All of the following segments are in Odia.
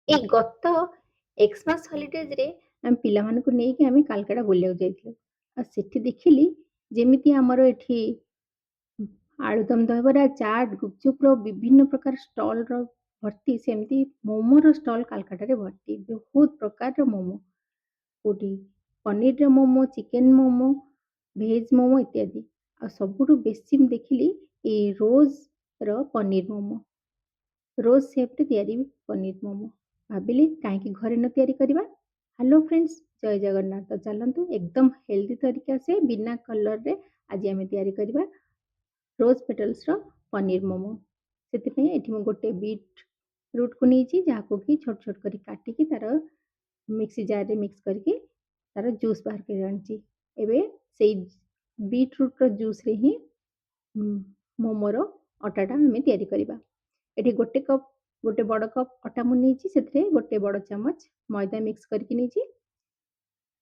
ଏଇ ଗତ ଏକ୍ସମାସ ହଲିଡେଜରେ ଆମେ ପିଲାମାନଙ୍କୁ ନେଇକି ଆମେ କାଲକାଟା ବୁଲିବାକୁ ଯାଇଥିଲୁ। ଆଉ ସେଠି ଦେଖିଲି ଯେମିତି ଆମର ଏଠି ଆଳୁଦମ, ଦହିବରା, ଚାଟ୍, ଗୁପଚୁପର ବିଭିନ୍ନ ପ୍ରକାର ଷ୍ଟଲର ଭର୍ତ୍ତି, ସେମିତି ମୋମୋର ଷ୍ଟଲ କାଲକାଟାରେ ଭର୍ତ୍ତି। ବହୁତ ପ୍ରକାରର ମୋମୋ। କୋଉଠି ପନିରର ମୋମୋ, ଚିକେନ ମୋମୋ, ଭେଜ୍ ମୋମୋ ଇତ୍ୟାଦି। ଆଉ ସବୁଠୁ ବେଶୀ ମୁଁ ଦେଖିଲି ଏଇ ରୋଜର ପନିର ମୋମୋ। ରୋଜ୍ ସେପ୍‌ରେ ତିଆରି ପନିର ମୋମୋ। ଭାବିଲି କାହିଁକି ଘରେ ନ ତିଆରି କରିବା? ହ୍ୟାଲୋ ଫ୍ରେଣ୍ଡସ୍, ଜୟ ଜଗନ୍ନାଥ। ତ ଚାଲନ୍ତୁ ଏକଦମ ହେଲ୍ଦି ତରିକା ସେ ବିନା କଲର୍‌ରେ ଆଜି ଆମେ ତିଆରି କରିବା ରୋଜ୍ ପେଟଲ୍ସର ପନିର ମୋମୋ। ସେଥିପାଇଁ ଏଠି ମୁଁ ଗୋଟେ ବିଟ୍ ରୁଟ୍‌କୁ ନେଇଛି, ଯାହାକୁ କି ଛୋଟ ଛୋଟ କରି କାଟିକି ତାର ମିକ୍ସି ଜାର୍‌ରେ ମିକ୍ସ କରିକି ତାର ଜୁସ୍ ବାହାର କରି ଆଣିଛି। ଏବେ ସେଇ ବିଟ୍ ରୁଟ୍‌ର ଜୁସ୍‌ରେ ହିଁ ମୋମୋର ଅଟାଟା ଆମେ ତିଆରି କରିବା। ଏଠି ଗୋଟେ ବଡ଼ କପ୍ ଅଟା ମୁଁ ନେଇଛି, ସେଥିରେ ଗୋଟେ ବଡ଼ ଚାମଚ ମଇଦା ମିକ୍ସ କରିକି ନେଇଛି।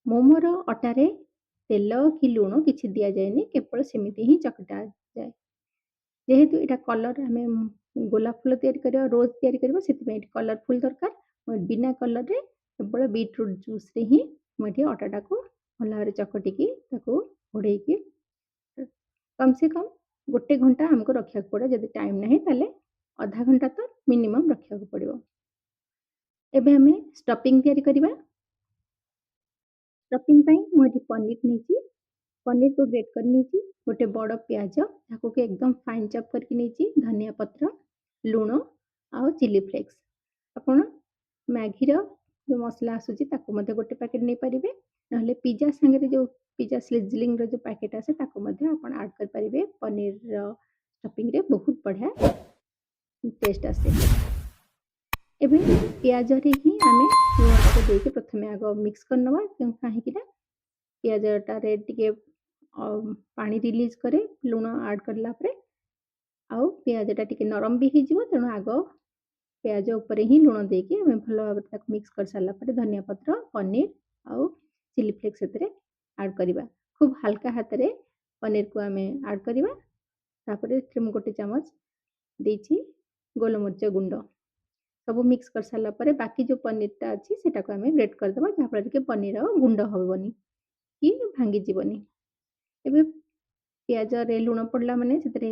ମୋମୋର ଅଟାରେ ତେଲ କି ଲୁଣ କିଛି ଦିଆଯାଏନି, କେବଳ ସେମିତି ହିଁ ଚକଟା ଯାଏ। ଯେହେତୁ ଏଇଟା କଲର୍ ଆମେ ଗୋଲାପ ଫୁଲ ତିଆରି କରିବା, ରୋଜ୍ ତିଆରି କରିବା, ସେଥିପାଇଁ ଏଠି କଲରଫୁଲ୍ ଦରକାର। ମୁଁ ବିନା କଲର୍‌ରେ କେବଳ ବିଟରୁଟ୍ ଜୁସ୍‌ରେ ହିଁ ମୁଁ ଏଠି ଅଟାଟାକୁ ଭଲ ଭାବରେ ଚକଟିକି ତାକୁ ଘୋଡ଼େଇକି କମ୍ ସେ କମ୍ 1 ଘଣ୍ଟା ଆମକୁ ରଖିବାକୁ ପଡ଼ିବ। ଯଦି ଟାଇମ୍ ନାହିଁ ତାହେଲେ ଅଧା ଘଣ୍ଟା ତ ମିନିମମ୍ ରଖିବାକୁ ପଡ଼ିବ। ଏବେ ଆମେ ଷ୍ଟଫିଂ ତିଆରି କରିବା। ଷ୍ଟଫିଂ ପାଇଁ ମୁଁ ଏଠି ପନିର ନେଇଛି। ପନିରକୁ ଗ୍ରେଟ୍ କରି ନେଇଛି। ଗୋଟେ ବଡ଼ ପିଆଜ, ତାକୁ କି ଏକଦମ ଫାଇନ୍ ଚପ୍ କରିକି ନେଇଛି। ଧନିଆ ପତ୍ର, ଲୁଣ ଆଉ ଚିଲି ଫ୍ଲେକ୍ସ। ଆପଣ ମ୍ୟାଗିର ଯୋଉ ମସଲା ଆସୁଛି ତାକୁ ମଧ୍ୟ ଗୋଟେ ପ୍ୟାକେଟ୍ ନେଇପାରିବେ। ନହେଲେ ପିଜ୍ଜା ସାଙ୍ଗରେ ଯୋଉ ପିଜ୍ଜା ସିଜଲିଂର ଯୋଉ ପ୍ୟାକେଟ୍ ଆସେ ତାକୁ ମଧ୍ୟ ଆପଣ ଆଡ୍ କରିପାରିବେ। ପନିରର ଷ୍ଟଫିଂରେ ବହୁତ ବଢ଼ିଆ ଟେଷ୍ଟ ଆସେ। ଏବେ ପିଆଜରେ ହିଁ ଆମେ ଲୁଣଟାକୁ ଦେଇକି ପ୍ରଥମେ ଆଗ ମିକ୍ସ କରିନେବା। କାହିଁକି ନା ପିଆଜଟାରେ ଟିକେ ପାଣି ରିଲିଜ୍ କରେ ଲୁଣ ଆଡ୍ କରିଲା ପରେ। ଆଉ ପିଆଜଟା ଟିକେ ନରମ ବି ହେଇଯିବ, ତେଣୁ ଆଗ ପିଆଜ ଉପରେ ହିଁ ଲୁଣ ଦେଇକି ଆମେ ଭଲ ଭାବରେ ତାକୁ ମିକ୍ସ କରିସାରିଲା ପରେ ଧନିଆ ପତ୍ର, ପନିର ଆଉ ଚିଲି ଫ୍ଲେକ୍ସ ସେଥିରେ ଆଡ୍ କରିବା। ଖୁବ୍ ହାଲକା ହାତରେ ପନିରକୁ ଆମେ ଆଡ୍ କରିବା। ତାପରେ ଏଥିରେ ମୁଁ ଗୋଟେ ଚାମଚ ଦେଇଛି ଗୋଲମରିଚ ଗୁଣ୍ଡ। ସବୁ ମିକ୍ସ କରିସାରିଲା ପରେ ବାକି ଯୋଉ ପନିରଟା ଅଛି ସେଟାକୁ ଆମେ ଗ୍ରେଟ୍ କରିଦେବା, ଯାହାଫଳରେ କି ପନିର ଆଉ ଗୁଣ୍ଡ ହବନି କି ଭାଙ୍ଗିଯିବନି। ଏବେ ପିଆଜରେ ଲୁଣ ପଡ଼ିଲା ମାନେ ସେଥିରେ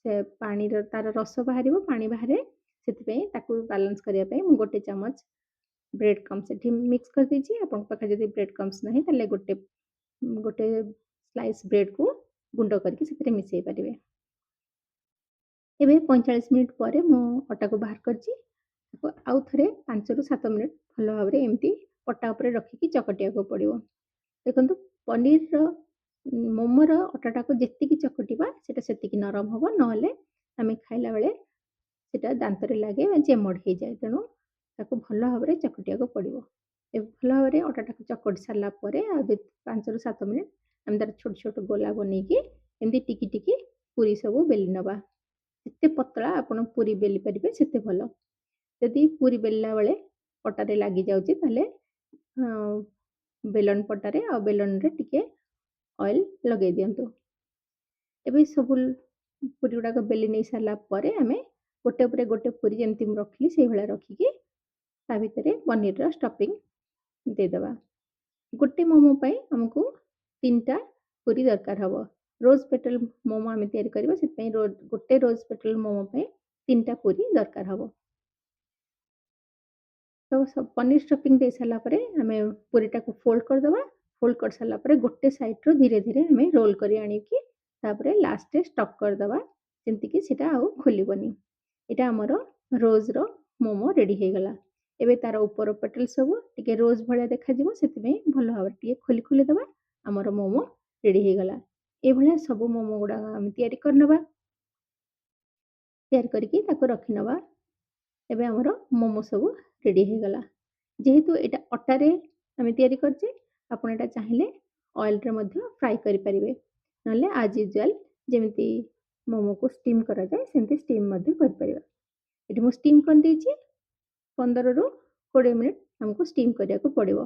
ସେ ପାଣିର ତାର ରସ ବାହାରିବ, ପାଣି ବାହାରେ। ସେଥିପାଇଁ ତାକୁ ବାଲାନ୍ସ କରିବା ପାଇଁ ମୁଁ ଗୋଟେ ଚାମଚ ବ୍ରେଡ୍ କ୍ରମ୍ସ ଏଠି ମିକ୍ସ କରିଦେଇଛି। ଆପଣଙ୍କ ପାଖରେ ଯଦି ବ୍ରେଡ୍ କ୍ରମ୍ସ ନାହିଁ ତାହେଲେ ଗୋଟେ ସ୍ଲାଇସ୍ ବ୍ରେଡ୍‌କୁ ଗୁଣ୍ଡ କରିକି ସେଥିରେ ମିଶେଇ ପାରିବେ। ଏବେ 45 ମିନିଟ୍ ପରେ ମୁଁ ଅଟାକୁ ବାହାର କରିଛି। ତାକୁ ଆଉ ଥରେ 5 ରୁ 7 ମିନିଟ୍ ଭଲ ଭାବରେ ଏମିତି ପଟା ଉପରେ ରଖିକି ଚକଟିବାକୁ ପଡ଼ିବ। ଦେଖନ୍ତୁ ପନିରର ମୋମୋର ଅଟାଟାକୁ ଯେତିକି ଚକଟିବା ସେଟା ସେତିକି ନରମ ହବ, ନହେଲେ ଆମେ ଖାଇଲା ବେଳେ ସେଟା ଦାନ୍ତରେ ଲାଗେ ବା ଜେମଡ଼ ହେଇଯାଏ। ତେଣୁ ତାକୁ ଭଲ ଭାବରେ ଚକଟିବାକୁ ପଡ଼ିବ। ଏବେ ଭଲ ଭାବରେ ଅଟାଟାକୁ ଚକଟି ସାରିଲା ପରେ ଆଉ 5 ରୁ 7 ମିନିଟ୍ ଆମେ ତାର ଛୋଟ ଛୋଟ ଗୋଲା ବନେଇକି ଏମିତି ଟିକି ଟିକି ପୁରୀ ସବୁ ବେଲି ନବା। ଯେତେ ପତଳା ଆପଣ ପୁରୀ ବେଲି ପାରିବେ ସେତେ ଭଲ। ଯଦି ପୁରୀ ବେଲିଲା ବେଳେ ଅଟାରେ ଲାଗିଯାଉଛି ତାହେଲେ ବେଲନ ପଟାରେ ଆଉ ବେଲନରେ ଟିକେ ଅଏଲ୍ ଲଗେଇ ଦିଅନ୍ତୁ। ଏବେ ସବୁ ପୁରୀ ଗୁଡ଼ାକ ବେଲି ନେଇ ସାରିଲା ପରେ ଆମେ ଗୋଟେ ଉପରେ ଗୋଟେ ପୁରୀ ଯେମିତି ମୁଁ ରଖିଲି ସେଇଭଳିଆ ରଖିକି ତା ଭିତରେ ପନିରର ଷ୍ଟଫିଂ ଦେଇଦେବା। ଗୋଟେ ମୋମୋ ପାଇଁ ଆମକୁ 3ଟା ପୁରୀ ଦରକାର ହବ। ରୋଜ୍ ପେଟଲ୍ ମୋମୋ ଆମେ ତିଆରି କରିବା, ସେଥିପାଇଁ ଗୋଟେ ରୋଜ୍ ପେଟଲ୍ ମୋମୋ ପାଇଁ 3ଟା ପୁରୀ ଦରକାର ହବ। ତ ପନିର ଷ୍ଟଫିଂ ଦେଇ ସାରିଲା ପରେ ଆମେ ପୁରୀଟାକୁ ଫୋଲ୍ଡ କରିଦେବା। ଫୋଲ୍ଡ କରିସାରିଲା ପରେ ଗୋଟେ ସାଇଡ୍‌ରୁ ଧୀରେ ଧୀରେ ଆମେ ରୋଲ୍ କରି ଆଣିକି ତାପରେ ଲାଷ୍ଟରେ ଷ୍ଟଫ୍ କରିଦେବା, ଯେମିତିକି ସେଟା ଆଉ ଖୋଲିବନି। ଏଇଟା ଆମର ରୋଜ୍‌ର ମୋମୋ ରେଡି ହେଇଗଲା। ଏବେ ତାର ଉପର ପେଟଲ୍ ସବୁ ଟିକେ ରୋଜ୍ ଭଳିଆ ଦେଖାଯିବ, ସେଥିପାଇଁ ଭଲ ଭାବରେ ଟିକେ ଖୋଲିଦେବା। ଆମର ମୋମୋ ରେଡି ହେଇଗଲା। ଏଇଭଳିଆ ସବୁ ମୋମୋ ଗୁଡ଼ାକ ଆମେ ତିଆରି କରିନେବା। ତିଆରି କରିକି ତାକୁ ରଖିନେବା। ଏବେ ଆମର ମୋମୋ ସବୁ ରେଡି ହେଇଗଲା। ଯେହେତୁ ଏଇଟା ଅଟାରେ ଆମେ ତିଆରି କରିଛେ, ଆପଣ ଏଇଟା ଚାହିଁଲେ ଅଏଲ୍‌ରେ ମଧ୍ୟ ଫ୍ରାଏ କରିପାରିବେ। ନହେଲେ ଆଜ୍ ୟୁଜୁଆଲ୍ ଯେମିତି ମୋମୋକୁ ଷ୍ଟିମ୍ କରାଯାଏ ସେମିତି ଷ୍ଟିମ୍ ମଧ୍ୟ କରିପାରିବା। ଏଠି ମୁଁ ଷ୍ଟିମ୍ କରିଦେଇଛି। 15 ରୁ 20 ମିନିଟ୍ ଆମକୁ ଷ୍ଟିମ୍ କରିବାକୁ ପଡ଼ିବ।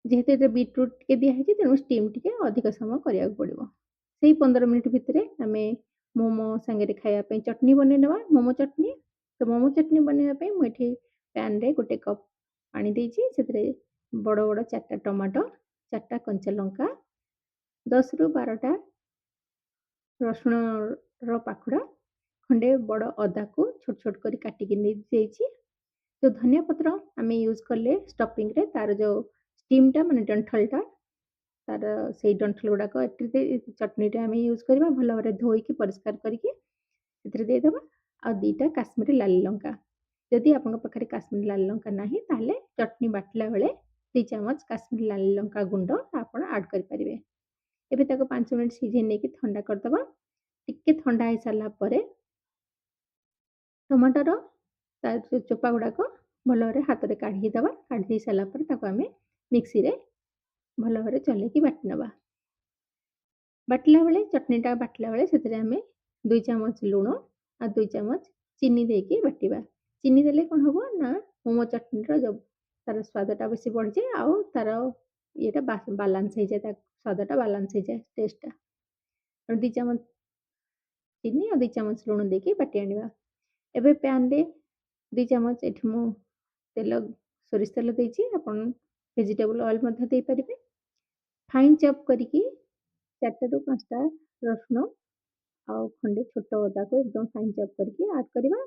ଯେହେତୁ ଏଥିରେ ବିଟରୁଟ୍ ଟିକେ ଦିଆହେଇଛି, ତେଣୁ ଷ୍ଟିମ୍ ଟିକେ ଅଧିକ ସମୟ କରିବାକୁ ପଡ଼ିବ। ସେଇ 15 ମିନିଟ୍ ଭିତରେ ଆମେ ମୋମୋ ସାଙ୍ଗରେ ଖାଇବା ପାଇଁ ଚଟନି ବନେଇ ନେବା, ମୋମୋ ଚଟନି। तो मोमो चटनी बनेଇବା ପାଇଁ ମୁଁ ଏଠି ପ୍ୟାନ୍‌ରେ 1 କପ୍ ପାଣି ଦେଇଛି। ସେଥିରେ ବଡ଼ ବଡ଼ 4ଟା ଟମାଟୋ, 4ଟା କଞ୍ଚା ଲଙ୍କା, 10ରୁ 12ଟା ରସୁଣର ପାଖୁଡ଼ା, ଖଣ୍ଡେ ବଡ଼ ଅଦାକୁ ଛୋଟ ଛୋଟ କରି କାଟିକି ଦେଇଛି। ଯୋଉ ଧନିଆ ପତ୍ର ଆମେ ୟୁଜ୍ କଲେ ଷ୍ଟଫିଂରେ ତାର ଯୋଉ ଷ୍ଟିମ୍‌ଟା ମାନେ ଡଣ୍ଠଲଟା ତାର ସେଇ ଡଣ୍ଠଲ ଗୁଡ଼ାକ ଏଥିରେ ଚଟନୀରେ ଆମେ ୟୁଜ୍ କରିବା। ଭଲ ଭାବରେ ଧୋଇକି ପରିଷ୍କାର କରିକି ସେଥିରେ ଦେଇଦେବା। ଆଉ 2ଟା କାଶ୍ମୀରୀ ଲାଲ ଲଙ୍କା। ଯଦି ଆପଣଙ୍କ ପାଖରେ କାଶ୍ମୀରୀ ଲାଲ ଲଙ୍କା ନାହିଁ ତାହେଲେ ଚଟନୀ ବାଟିଲା ବେଳେ 2 ଚାମଚ କାଶ୍ମୀରୀ ଲାଲ ଲଙ୍କା ଗୁଣ୍ଡ ଆପଣ ଆଡ୍ କରିପାରିବେ। ଏବେ ତାକୁ 5 ମିନିଟ୍ ସିଝେଇ ନେଇକି ଥଣ୍ଡା କରିଦେବା। ଟିକେ ଥଣ୍ଡା ହେଇସାରିଲା ପରେ ଟମାଟୋର ତା ଯୋଉ ଚୋପା ଗୁଡ଼ାକ ଭଲ ଭାବରେ ହାତରେ କାଢ଼ିଦେବା। କାଢ଼ି ଦେଇ ସାରିଲା ପରେ ତାକୁ ଆମେ ମିକ୍ସିରେ ଭଲ ଭାବରେ ଚଲେଇକି ବାଟି ନେବା। ବାଟିଲା ବେଳେ ଚଟନୀଟା ବାଟିଲା ବେଳେ ସେଥିରେ ଆମେ 2 ଚାମଚ ଲୁଣ ଆଉ 2 ଚାମଚ ଚିନି ଦେଇକି ବାଟିବା। ଚିନି ଦେଲେ କ'ଣ ହବ ନା ମୋମୋ ଚଟନୀର ଯୋଉ ତାର ସ୍ୱାଦଟା ବେଶୀ ବଢ଼ିଯାଏ ଆଉ ତାର ଇଏଟା ବାଲାନ୍ସ ହେଇଯାଏ, ତା ସ୍ୱାଦଟା ବାଲାନ୍ସ ହେଇଯାଏ ଟେଷ୍ଟଟା। 2 ଚାମଚ ଚିନି ଆଉ 2 ଚାମଚ ଲୁଣ ଦେଇକି ବାଟି ଆଣିବା। ଏବେ ପ୍ୟାନ୍‌ରେ 2 ଚାମଚ ଏଠି ମୁଁ ସୋରିଷ ତେଲ ଦେଇଛି। ଆପଣ ଭେଜିଟେବଲ୍ ଅଏଲ୍ ମଧ୍ୟ ଦେଇପାରିବେ। ଫାଇନ୍ ଚପ୍ କରିକି 4ଟାରୁ 5ଟା ରସୁଣ ଆଉ ଖଣ୍ଡେ ଛୋଟ ଅଦାକୁ ଏକଦମ ଫାଇନ୍ ଚପ୍ କରିକି ଆଡ୍ କରିବା।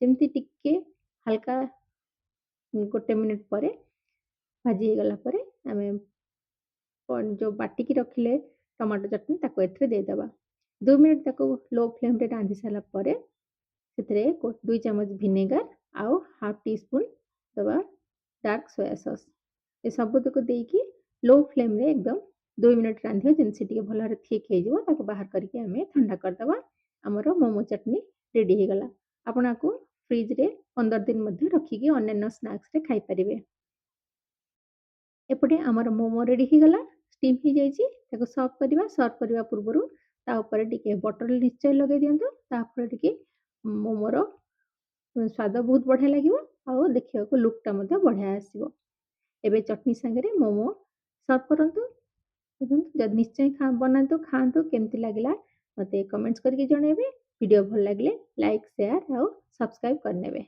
ଯେମିତି ଟିକେ ହାଲକା 1 ମିନିଟ୍ ପରେ ଭାଜି ହେଇଗଲା ପରେ ଆମେ ଯୋଉ ବାଟିକି ରଖିଲେ ଟମାଟୋ ଚଟନୀ ତାକୁ ଏଥିରେ ଦେଇଦେବା। 2 ମିନିଟ୍ ତାକୁ ଲୋ ଫ୍ଲେମ୍‌ରେ ରାନ୍ଧି ସାରିଲା ପରେ ସେଥିରେ 2 ଚାମଚ ଭିନେଗାର ଆଉ ହାଫ୍ ଟି ସ୍ପୁନ୍ ଦେବା ଡାର୍କ ସୋୟା ସସ୍। ଏ ସବୁତକ ଦେଇକି ଲୋ ଫ୍ଲେମ୍‌ରେ ଏକଦମ 2 ମିନିଟ୍ ରାନ୍ଧିବା ଯେମିତି ସେ ଟିକେ ଭଲ ଭାବରେ ଥିକ୍ ହେଇଯିବ। ତାକୁ ବାହାର କରିକି ଆମେ ଥଣ୍ଡା କରିଦେବା। ଆମର ମୋମୋ ଚଟନୀ ରେଡି ହେଇଗଲା। ଆପଣ ଆକୁ ଫ୍ରିଜରେ 15 ଦିନ ମଧ୍ୟ ରଖିକି ଅନ୍ୟାନ୍ୟ ସ୍ନାକ୍ସରେ ଖାଇପାରିବେ। ଏପଟେ ଆମର ମୋମୋ ରେଡି ହେଇଗଲା। ଷ୍ଟିମ୍ ହେଇଯାଇଛି। ତାକୁ ସର୍ଭ କରିବା। ସର୍ଭ କରିବା ପୂର୍ବରୁ ତା ଉପରେ ଟିକେ ବଟର ନିଶ୍ଚୟ ଲଗେଇ ଦିଅନ୍ତୁ। ତା ଫଳରେ ଟିକେ ମୋମୋର ସ୍ୱାଦ ବହୁତ ବଢ଼ିଆ ଲାଗିବ ଆଉ ଦେଖିବାକୁ ଲୁକ୍‌ଟା ମଧ୍ୟ ବଢ଼ିଆ ଆସିବ। ଏବେ ଚଟନୀ ସାଙ୍ଗରେ ମୋମୋ ସର୍ଭ କରନ୍ତୁ। ଯଦି ନିଶ୍ଚୟ ବନାନ୍ତୁ, ଖାଆନ୍ତୁ। କେମିତି ଲାଗିଲା ମୋତେ କମେଣ୍ଟସ୍ କରିକି ଜଣେଇବେ। ଭିଡ଼ିଓ ଭଲ ଲାଗିଲେ ଲାଇକ୍, ସେୟାର ଆଉ ସବସ୍କ୍ରାଇବ୍ କରିନେବେ।